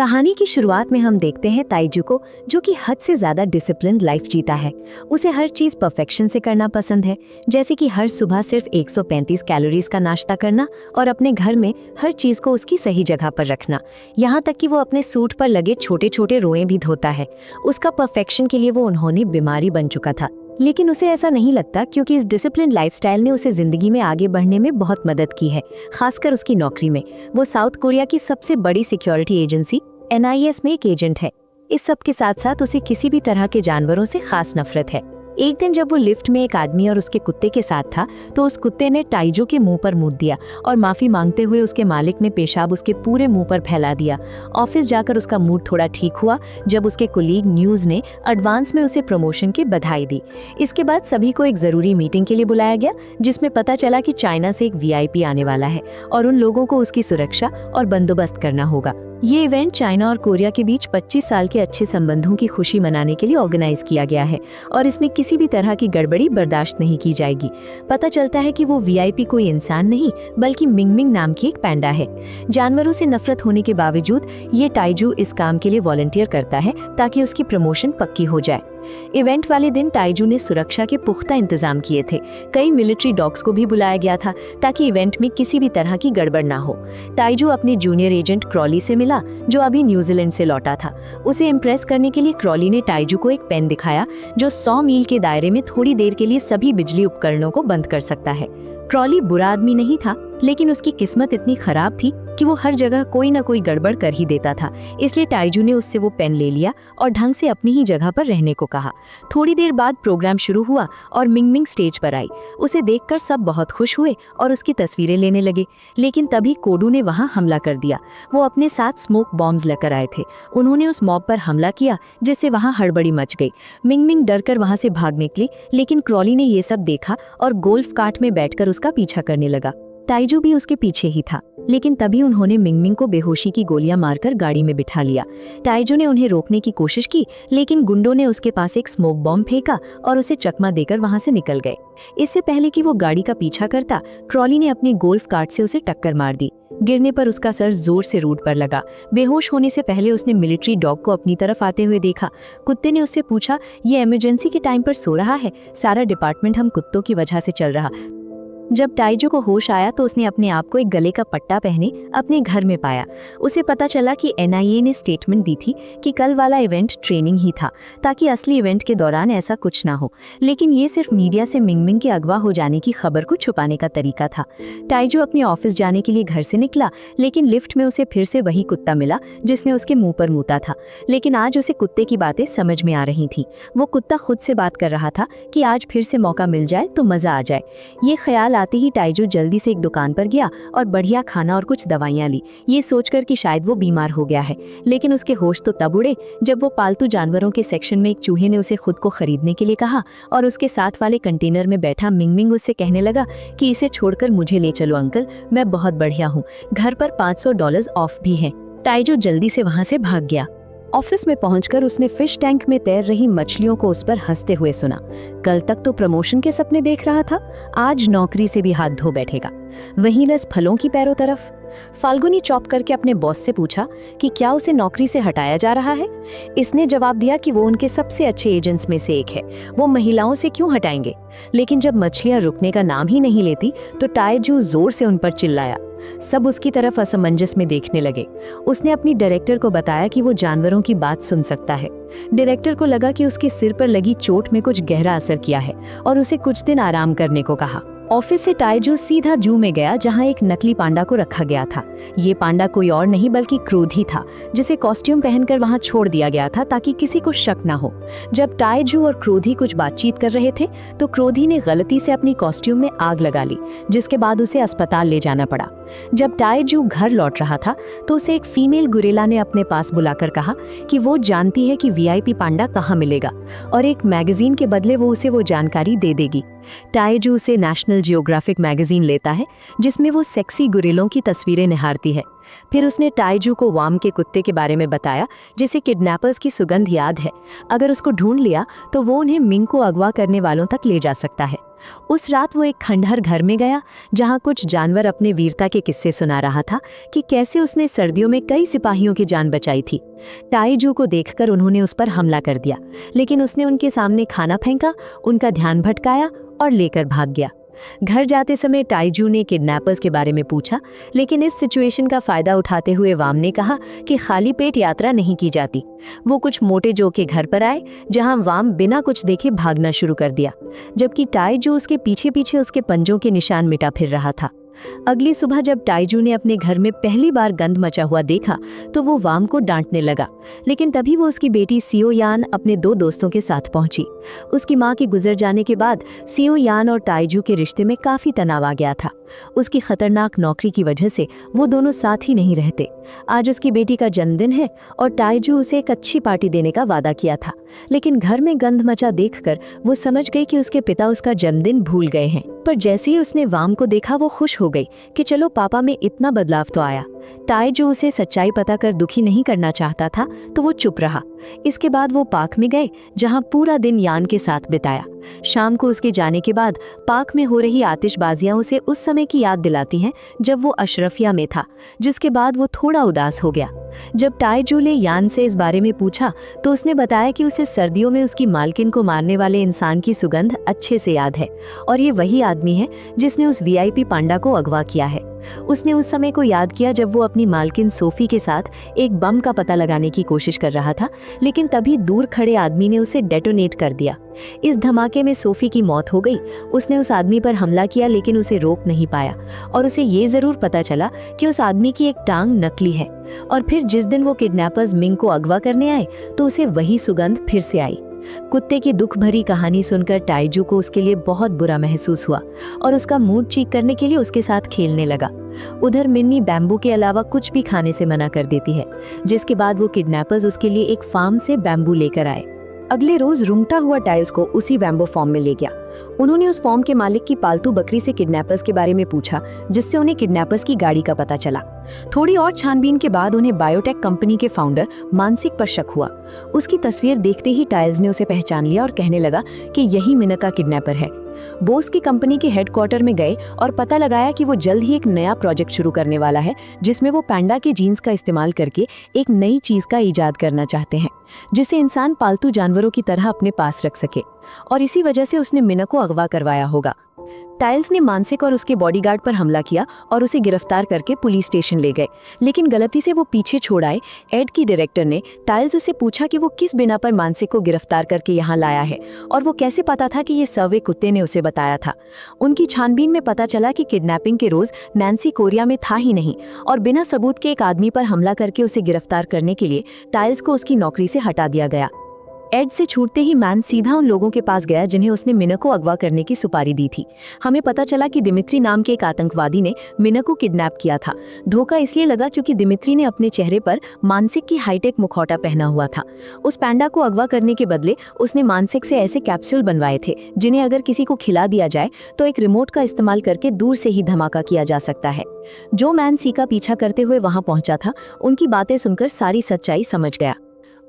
कहानी की शुरुआत में हम देखते हैं ताइजू को, जो कि हद से ज्यादा डिसिप्लिन्ड लाइफ जीता है। उसे हर चीज परफेक्शन से करना पसंद है, जैसे कि हर सुबह सिर्फ 135 कैलोरीज का नाश्ता करना और अपने घर में हर चीज को उसकी सही जगह पर रखना। यहाँ तक कि वो अपने सूट पर लगे छोटे छोटे रोए भी धोता है। उसका परफेक्शन के लिए वो उन्होंने बीमारी बन चुका था, लेकिन उसे ऐसा नहीं लगता, क्योंकि इस डिसिप्लिन लाइफस्टाइल ने उसे जिंदगी में आगे बढ़ने में बहुत मदद की है, खासकर उसकी नौकरी में। वो साउथ कोरिया की सबसे बड़ी सिक्योरिटी एजेंसी NIS में एक एजेंट है। इस सब के साथ साथ उसे किसी भी तरह के जानवरों से खास नफरत है। एक दिन जब वो लिफ्ट में एक आदमी और उसके कुत्ते के साथ था, तो उस कुत्ते ने ताइजू के मुंह पर मूत दिया और माफी मांगते हुए उसके मालिक ने पेशाब उसके पूरे मुंह पर फैला दिया। ऑफिस जाकर उसका मूड थोड़ा ठीक हुआ जब उसके कोलीग न्यूज ने एडवांस में उसे प्रमोशन की बधाई दी। इसके बाद सभी को एक जरूरी मीटिंग के लिए बुलाया गया, जिसमें पता चला कि चाइना से एक VIP आने वाला है और उन लोगों को उसकी सुरक्षा और बंदोबस्त करना होगा। ये इवेंट चाइना और कोरिया के बीच 25 साल के अच्छे संबंधों की खुशी मनाने के लिए ऑर्गेनाइज किया गया है और इसमें किसी भी तरह की गड़बड़ी बर्दाश्त नहीं की जाएगी। पता चलता है कि वो VIP कोई इंसान नहीं, बल्कि मिंगमिंग नाम की एक पैंडा है। जानवरों से नफरत होने के बावजूद ये ताइजू इस काम के लिए वॉलंटियर करता है ताकि उसकी प्रमोशन पक्की हो जाए। इवेंट वाले दिन ताइजू ने सुरक्षा के पुख्ता इंतजाम किए थे। कई मिलिट्री डॉग्स को भी बुलाया गया था ताकि इवेंट में किसी भी तरह की गड़बड़ ना हो। ताइजू अपने जूनियर एजेंट क्रॉली से मिला, जो अभी न्यूजीलैंड से लौटा था। उसे इम्प्रेस करने के लिए क्रॉली ने ताइजू को एक पेन दिखाया जो 100 मील के दायरे में थोड़ी देर के लिए सभी बिजली उपकरणों को बंद कर सकता है। क्रॉली बुरा आदमी नहीं था, लेकिन उसकी किस्मत इतनी खराब थी कि वो हर जगह कोई ना कोई गड़बड़ कर ही देता था। इसलिए ताइजू ने उससे वो पेन ले लिया और ढंग से अपनी ही जगह पर रहने को कहा। थोड़ी देर बाद प्रोग्राम शुरू हुआ और मिंगमिंग स्टेज पर आई। उसे देखकर सब बहुत खुश हुए और उसकी तस्वीरें लेने लगे, लेकिन तभी कोडू ने वहां हमला कर दिया। वो अपने साथ स्मोक बॉम्ब्स लेकर आए थे। उन्होंने उस मॉब पर हमला किया, जिससे वहां हड़बड़ी मच गई। मिंगमिंग डरकर वहां से भाग निकली, लेकिन क्रॉली ने ये सब देखा और गोल्फ कार्ट में बैठकर उसका पीछा करने लगा। ताइजू भी उसके पीछे ही था, लेकिन तभी उन्होंने मिंगमिंग को बेहोशी की गोलियां मारकर गाड़ी में बिठा लिया। ताइजू ने उन्हें रोकने की कोशिश की, लेकिन गुंडों ने उसके पास एक स्मोक बॉम्ब फेंका और उसे चकमा देकर वहां से निकल गए। इससे पहले कि वो गाड़ी का पीछा करता, क्रॉली ने अपनी गोल्फ कार्ट से उसे टक्कर मार दी। गिरने पर उसका सर जोर से रूट पर लगा। बेहोश होने से पहले उसने मिलिट्री डॉग को अपनी तरफ आते हुए देखा। कुत्ते ने उससे पूछा, ये इमरजेंसी के टाइम पर सो रहा है? सारा डिपार्टमेंट हम कुत्तों की वजह से चल रहा। जब ताइजू को होश आया तो उसने अपने आप को एक गले का पट्टा पहने अपने घर में पाया। उसे पता चला कि NIA ने स्टेटमेंट दी थी कि कल वाला इवेंट ट्रेनिंग ही था, ताकि असली इवेंट के दौरान ऐसा कुछ ना हो। लेकिन ये सिर्फ मीडिया से मिंगमिंग के अगवा हो जाने की खबर को छुपाने का तरीका था। ताइजू अपने ऑफिस जाने के लिए घर से निकला, लेकिन लिफ्ट में उसे फिर से वही कुत्ता मिला जिसने उसके मुंह पर मूता था। लेकिन आज उसे कुत्ते की बातें समझ में आ रही थी। वो कुत्ता खुद से बात कर रहा था कि आज फिर से मौका मिल जाए तो मजा आ जाए। ये ख्याल आते ही ताइजू जल्दी से एक दुकान पर गया और बढ़िया खाना और कुछ दवाइयां ली, ये सोचकर कि शायद वो बीमार हो गया है। लेकिन उसके होश तो तब उड़े जब वो पालतू जानवरों के सेक्शन में एक चूहे ने उसे खुद को खरीदने के लिए कहा और उसके साथ वाले कंटेनर में बैठा मिंगमिंग उससे कहने लगा कि इसे छोड़कर मुझे ले चलो अंकल, मैं बहुत बढ़िया हूँ, घर पर $500 ऑफ भी है। ताइजू जल्दी से वहां से भाग गया। ऑफिस में पहुंचकर उसने फिश टैंक में तैर रही मछलियों को उस पर हंसते हुए सुना। कल तक तो प्रमोशन के सपने देख रहा था, आज नौकरी से भी हाथ धो बैठेगा। वहीं लस फलों की पैरों तरफ। फाल्गुनी चॉप करके अपने बॉस से पूछा कि क्या उसे नौकरी से हटाया जा रहा है। इसने जवाब दिया कि वो उनके सबसे अच्छे एजेंट्स में से एक है, वो महिलाओं से क्यों हटाएंगे। लेकिन जब मछलियां रुकने का नाम ही नहीं लेती तो ताइजू जोर से उन पर चिल्लाया। सब उसकी तरफ असमंजस में देखने लगे। उसने अपनी डायरेक्टर को बताया कि वो जानवरों की बात सुन सकता है। डायरेक्टर को लगा कि उसके सिर पर लगी चोट में कुछ गहरा असर किया है और उसे कुछ दिन आराम करने को कहा। ऑफिस से ताइजू सीधा जू में गया, जहां एक नकली पांडा को रखा गया था। ये पांडा कोई और नहीं बल्कि क्रोधी था, जिसे कॉस्ट्यूम पहनकर वहां छोड़ दिया गया था ताकि किसी को शक ना हो। जब ताइजू और क्रोधी कुछ बातचीत कर रहे थे तो क्रोधी ने गलती से अपनी कॉस्ट्यूम में आग लगा ली, जिसके बाद उसे अस्पताल ले जाना पड़ा। जब ताइजू घर लौट रहा था तो उसे एक फीमेल गुरिल्ला ने अपने पास बुलाकर कहा कि वो जानती है कि VIP पांडा कहाँ मिलेगा और एक मैगजीन के बदले वो उसे वो जानकारी दे देगी। ताइजू से नेशनल जियोग्राफिक मैगजीन लेता है, जिसमें वो सेक्सी गुरिल्लों की तस्वीरें निहारती है। फिर उसने ताइजू को वाम के कुत्ते के बारे में बताया, जिसे किडनैपर्स की सुगंध याद है। अगर उसको ढूंढ लिया तो वो उन्हें मिंग को अगवा करने वालों तक ले जा सकता है। उस रात वो एक खंडहर घर में गया जहाँ कुछ जानवर अपने वीरता के किस्से सुना रहा था कि कैसे उसने सर्दियों में कई सिपाहियों की जान बचाई थी। टाइजू को देखकर उन्होंने उस पर हमला कर दिया, लेकिन उसने उनके सामने खाना फेंका, उनका ध्यान भटकाया और लेकर भाग गया। घर जाते समय टाइजू ने किडनैपर्स के बारे में पूछा, लेकिन इस सिचुएशन का फायदा उठाते हुए वाम ने कहा कि खाली पेट यात्रा नहीं की जाती। वो कुछ मोटे जो के घर पर आए, जहां वाम बिना कुछ देखे भागना शुरू कर दिया, जबकि टाइजू उसके पीछे पीछे उसके पंजों के निशान मिटा फिर रहा था। अगली सुबह जब टाइजू ने अपने घर में पहली बार गंद मचा हुआ देखा तो वो वाम को डांटने लगा, लेकिन तभी वो उसकी बेटी सियो यान अपने 2 दोस्तों के साथ पहुंची। उसकी मां के गुजर जाने के बाद सियो यान और टाइजू के रिश्ते में काफी तनाव आ गया था। उसकी खतरनाक नौकरी की वजह से वो दोनों साथ ही नहीं रहते। आज उसकी बेटी का जन्मदिन है और टाइजू उसे एक अच्छी पार्टी देने का वादा किया था, लेकिन घर में गंद मचा देखकर वो समझ गई कि उसके पिता उसका जन्मदिन भूल गए हैं। पर जैसे ही उसने वाम को देखा वो खुश हो गई कि चलो पापा में इतना बदलाव तो आया। टाइजू उसे सच्चाई पता कर दुखी नहीं करना चाहता था तो वो चुप रहा। इसके बाद वो पार्क में गए जहां पूरा दिन यान के साथ बिताया। शाम को उसके जाने के बाद पार्क में हो रही आतिशबाजियां उसे उस समय की याद दिलाती हैं जब वो अशरफिया में था, जिसके बाद वो थोड़ा उदास हो गया। जब टाइजू ने यान से इस बारे में पूछा तो उसने बताया कि उसे सर्दियों में उसकी मालकिन को मारने वाले इंसान की सुगंध अच्छे से याद है और ये वही आदमी है जिसने उस वीआईपी पांडा को अगवा किया है। उसने उस समय को याद किया जब वो अपनी मालकिन सोफी के साथ एक बम का पता लगाने की कोशिश कर रहा था, लेकिन तभी दूर खड़े आदमी ने उसे डेटोनेट कर दिया। इस धमाके में सोफी की मौत हो गई। उसने उस आदमी पर हमला किया लेकिन उसे रोक नहीं पाया और उसे ये जरूर पता चला कि उस आदमी की एक टांग नकली है। और फिर जिस दिन वो किडनैपर्स मिंग को अगवा करने आए तो उसे वही सुगंध फिर से आई। कुत्ते की दुख भरी कहानी सुनकर टाइजू को उसके लिए बहुत बुरा महसूस हुआ और उसका मूड ठीक करने के लिए उसके साथ खेलने लगा। उधर मिन्नी बैम्बू के अलावा कुछ भी खाने से मना कर देती है, जिसके बाद वो किडनैपर्स उसके लिए एक फार्म से बैम्बू लेकर आए। अगले रोज रूंगटा हुआ टाइल्स को उसी बैम्बो फार्म में ले गया। उन्होंने उस फार्म के मालिक की पालतू बकरी से किडनैपर्स के बारे में पूछा, जिससे उन्हें किडनैपर्स की गाड़ी का पता चला। थोड़ी और छानबीन के बाद उन्हें बायोटेक कंपनी के फाउंडर मानसिक पर शक हुआ। उसकी तस्वीर देखते ही टाइल्स ने उसे पहचान लिया और कहने लगा कि यही मिनका किडनैपर है। बोस की कंपनी के हेडक्वार्टर में गए और पता लगाया कि वो जल्द ही एक नया प्रोजेक्ट शुरू करने वाला है, जिसमें वो पैंडा के जीन्स का इस्तेमाल करके एक नई चीज का इजाद करना चाहते हैं, जिसे इंसान पालतू जानवरों की तरह अपने पास रख सके। और इसी वजह से उसने मिना को अगवा करवाया होगा। टाइल्स ने मानसिक और उसके बॉडीगार्ड पर हमला किया और उसे गिरफ्तार करके पुलिस स्टेशन ले गए, लेकिन गलती से वो पीछे छोड़ आए। एड की डायरेक्टर ने टाइल्स से पूछा कि वो किस बिना पर मानसिक को गिरफ्तार करके यहाँ लाया है और वो कैसे पता था कि ये सर्वे कुत्ते ने उसे बताया था। उनकी छानबीन में पता चला कि किडनैपिंग के रोज नैन्सी कोरिया में था ही नहीं और बिना सबूत के एक आदमी पर हमला करके उसे गिरफ्तार करने के लिए टाइल्स को उसकी नौकरी से हटा दिया गया। एड से छूटते ही मैन सीधा उन लोगों के पास गया जिन्हें उसने मिना को अगवा करने की सुपारी दी थी। हमें पता चला कि दिमित्री नाम के एक आतंकवादी ने मिना को किडनैप किया था। धोखा इसलिए लगा क्योंकि दिमित्री ने अपने चेहरे पर मानसिक की हाईटेक मुखौटा पहना हुआ था। उस पैंडा को अगवा करने के बदले उसने मानसिक से ऐसे कैप्सूल बनवाए थे जिन्हें अगर किसी को खिला दिया जाए तो एक रिमोट का इस्तेमाल करके दूर से ही धमाका किया जा सकता है। जो मैन सी का पीछा करते हुए वहां पहुंचा था, उनकी बातें सुनकर सारी सच्चाई समझ गया।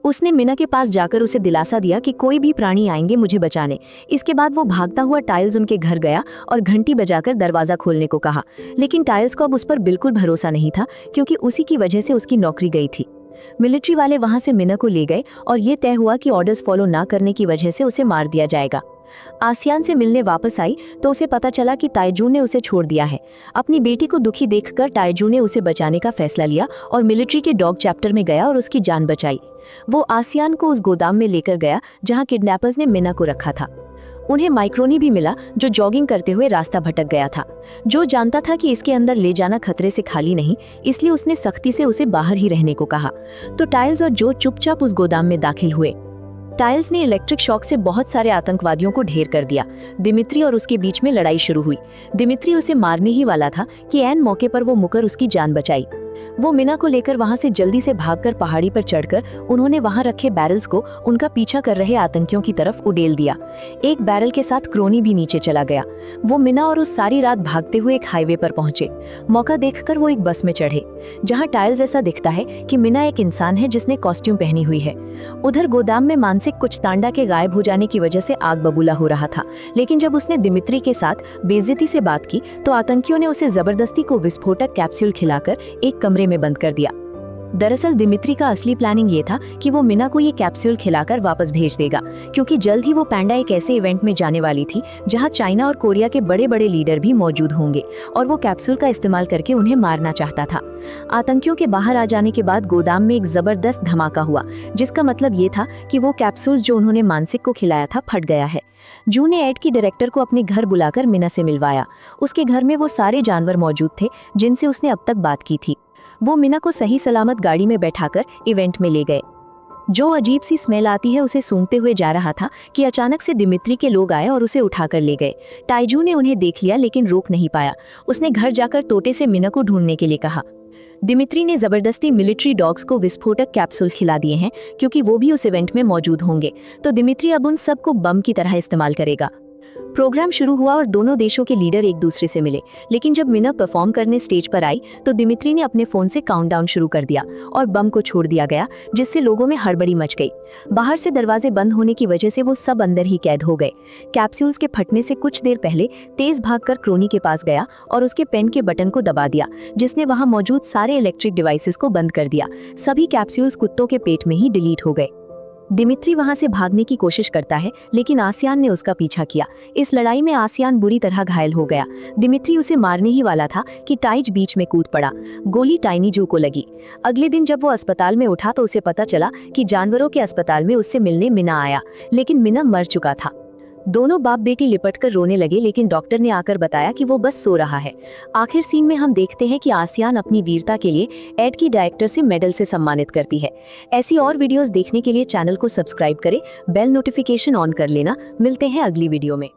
उसने मिना के पास जाकर उसे दिलासा दिया कि कोई भी प्राणी आएंगे मुझे बचाने। इसके बाद वो भागता हुआ टाइल्स उनके घर गया और घंटी बजाकर दरवाजा खोलने को कहा, लेकिन टाइल्स को अब उस पर बिल्कुल भरोसा नहीं था क्योंकि उसी की वजह से उसकी नौकरी गई थी। मिलिट्री वाले वहां से मिना को ले गए और ये तय हुआ कि ऑर्डर्स फॉलो ना करने की वजह से उसे मार दिया जाएगा। आसियान से मिलने वापस आई तो उसे पता चला कि ताइजू ने उसे छोड़ दिया है। अपनी बेटी को दुखी देखकर ताइजू ने उसे बचाने का फैसला लिया और मिलिट्री के डॉग चैप्टर में गया और उसकी जान बचाई। वो आसियान को उस गोदाम में लेकर गया जहां किडनैपर्स ने मिना को रखा था। उन्हें माइक्रोनी भी मिला जो जॉगिंग करते हुए रास्ता भटक गया था। जो जानता था कि इसके अंदर ले जाना खतरे से खाली नहीं, इसलिए उसने सख्ती से उसे बाहर ही रहने को कहा। तो टाइल्स और जो चुपचाप उस गोदाम में दाखिल हुए। टाइल्स ने इलेक्ट्रिक शॉक से बहुत सारे आतंकवादियों को ढेर कर दिया। दिमित्री और उसके बीच में लड़ाई शुरू हुई। दिमित्री उसे मारने ही वाला था कि ऐन मौके पर वो मुकर उसकी जान बचाई। वो मिना को लेकर वहां से जल्दी से भागकर पहाड़ी पर चढ़कर उन्होंने वहां रखे बैरल्स को उनका पीछा कर रहे आतंकियों की तरफ उड़ेल दिया। एक बैरल के साथ क्रोनी भी नीचे चला गया। वो मिना और उस सारी रात भागते हुए एक हाईवे पर पहुंचे। मौका देखकर वो एक बस में चढ़े, जहां टाइल्स ऐसा दिखता है कि मिना एक इंसान है जिसने कॉस्ट्यूम पहनी हुई है। उधर गोदाम में मानसिक कुछ तांडा के गायब हो जाने की वजह से आग बबूला हो रहा था, लेकिन जब उसने दिमित्री के साथ बेइज्जती से बात की तो आतंकियों ने उसे जबरदस्ती को विस्फोटक कैप्सूल खिलाकर एक कमरे में बंद कर दिया। दरअसल दिमित्री का असली प्लानिंग ये था कि वो मिना को ये कैप्सूल खिलाकर वापस भेज देगा, क्योंकि जल्द ही वो पैंडा एक ऐसे इवेंट में जाने वाली थी जहां चाइना और कोरिया के बड़े बड़े लीडर भी मौजूद होंगे और वो कैप्सूल का इस्तेमाल करके उन्हें मारना चाहता था। आतंकियों के बाहर आ जाने के बाद गोदाम में एक जबरदस्त धमाका हुआ, जिसका मतलब ये था कि वो कैप्सूल जो उन्होंने मानसिक को खिलाया था फट गया है। जू ने एड की डायरेक्टर को अपने घर बुलाकर मिना से मिलवाया। उसके घर में वो सारे जानवर मौजूद थे जिनसे उसने अब तक बात की थी। वो मिना को सही सलामत गाड़ी में बैठाकर इवेंट में ले गए। जो अजीब सी स्मेल आती है उसे सूंघते हुए जा रहा था कि अचानक से दिमित्री के लोग आए और उसे उठाकर ले गए। ताइजू ने उन्हें देख लिया लेकिन रोक नहीं पाया। उसने घर जाकर तोते से मिना को ढूंढने के लिए कहा। दिमित्री ने जबरदस्ती मिलिट्री डॉग्स को विस्फोटक कैप्सूल खिला दिए हैं, क्योंकि वो भी उस इवेंट में मौजूद होंगे, तो दिमित्री अब उन सबको बम की तरह इस्तेमाल करेगा। प्रोग्राम शुरू हुआ और दोनों देशों के लीडर एक दूसरे से मिले, लेकिन जब मिना परफॉर्म करने स्टेज पर आई तो दिमित्री ने अपने फोन से काउंटडाउन शुरू कर दिया और बम को छोड़ दिया गया, जिससे लोगों में हड़बड़ी मच गई। बाहर से दरवाजे बंद होने की वजह से वो सब अंदर ही कैद हो गए। कैप्सूल्स के फटने से कुछ देर पहले तेज भागकर क्रोनी के पास गया और उसके पेन के बटन को दबा दिया, जिसने वहां मौजूद सारे इलेक्ट्रिक डिवाइसेस को बंद कर दिया। सभी कैप्सूल्स कुत्तों के पेट में ही डिलीट हो गए। दिमित्री वहां से भागने की कोशिश करता है, लेकिन आसियान ने उसका पीछा किया। इस लड़ाई में आसियान बुरी तरह घायल हो गया। दिमित्री उसे मारने ही वाला था कि टाइज बीच में कूद पड़ा। गोली टाइनी जू को लगी। अगले दिन जब वो अस्पताल में उठा तो उसे पता चला कि जानवरों के अस्पताल में उससे मिलने मिना आया, लेकिन मिना मर चुका था। दोनों बाप बेटी लिपट कर रोने लगे, लेकिन डॉक्टर ने आकर बताया कि वो बस सो रहा है। आखिर सीन में हम देखते हैं कि आसियान अपनी वीरता के लिए एड की डायरेक्टर से मेडल से सम्मानित करती है। ऐसी और वीडियोस देखने के लिए चैनल को सब्सक्राइब करें, बेल नोटिफिकेशन ऑन कर लेना। मिलते हैं अगली वीडियो में।